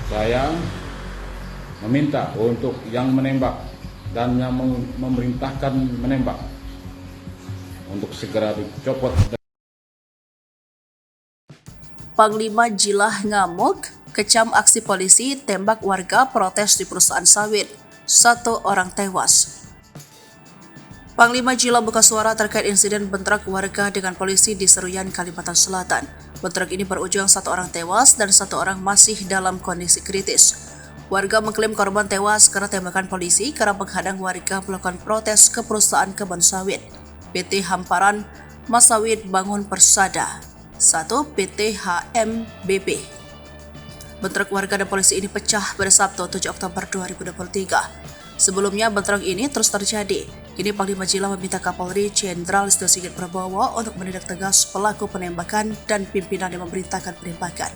Saya meminta untuk yang menembak dan yang memerintahkan menembak untuk segera dicopot. Panglima Jilah ngamuk, kecam aksi polisi tembak warga protes di perusahaan sawit. 1 orang tewas. Panglima Jilah buka suara terkait insiden bentrok warga dengan polisi di Seruyan, Kalimantan Selatan. Bentrok ini berujung 1 orang tewas dan 1 orang masih dalam kondisi kritis. Warga mengklaim korban tewas karena tembakan polisi karena menghadang warga melakukan protes ke perusahaan kebun sawit PT Hamparan Masawit Bangun Persada 1 PT HMBP. Bentrok warga dan polisi ini pecah pada Sabtu 7 Oktober 2023. Sebelumnya bentrok ini terus terjadi. Kini Panglima Jilah meminta Kapolri Jenderal Listio Sigit Prabowo untuk menindak tegas pelaku penembakan dan pimpinan yang memerintahkan penembakan.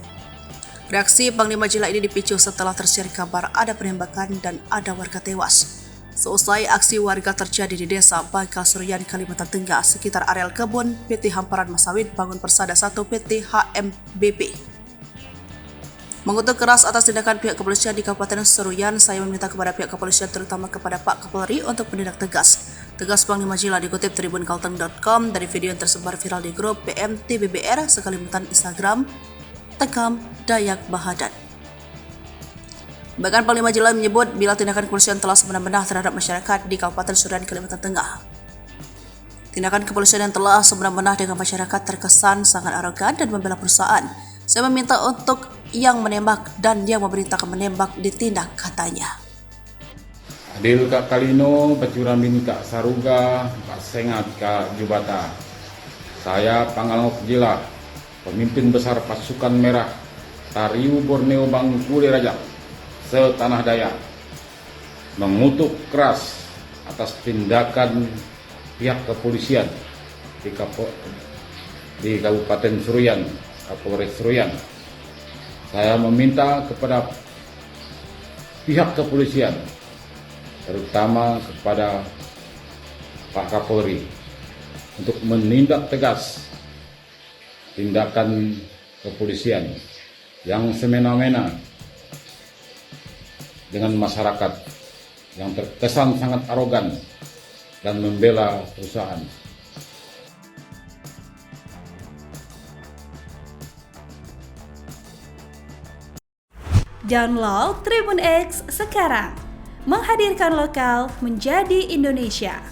Reaksi Panglima Jilah ini dipicu setelah tersiar kabar ada penembakan dan ada warga tewas. Seusai aksi warga terjadi di Desa Bangka Seruyan, Kalimantan Tengah sekitar areal kebun PT Hamparan Masawit Bangun Persada 1 PT HMBP. Mengutuk keras atas tindakan pihak kepolisian di Kabupaten Seruyan, saya meminta kepada pihak kepolisian terutama kepada Pak Kapolri untuk menindak tegas. Tegas Panglima Jilah dikutip tribunkalteng.com dari video yang tersebar viral di grup PMTBBR sekalimutan Instagram, Tekam Dayak Bahadan. Bahkan Panglima Jilah menyebut bila tindakan kepolisian telah semena-mena terhadap masyarakat di Kabupaten Seruyan, Kalimantan Tengah. Tindakan kepolisian yang telah semena-mena dengan masyarakat terkesan sangat arogan dan membela perusahaan. Saya meminta untuk yang menembak dan yang memerintahkan menembak ditindak, katanya. Adil Kak Kalino, Bacuran Bini Kak Saruga, Kak Sengat Kak Jubata. Saya Panglima Jilah, pemimpin besar pasukan merah Tariu Borneo Bangkule Raja setanah Dayak, mengutuk keras atas tindakan pihak kepolisian di Kabupaten Seruyan, Kapolres Seruyan. Saya meminta kepada pihak kepolisian, terutama kepada Pak Kapolri, untuk menindak tegas tindakan kepolisian yang semena-mena dengan masyarakat yang terkesan sangat arogan dan membela perusahaan. Download Tribun X sekarang, menghadirkan lokal menjadi Indonesia.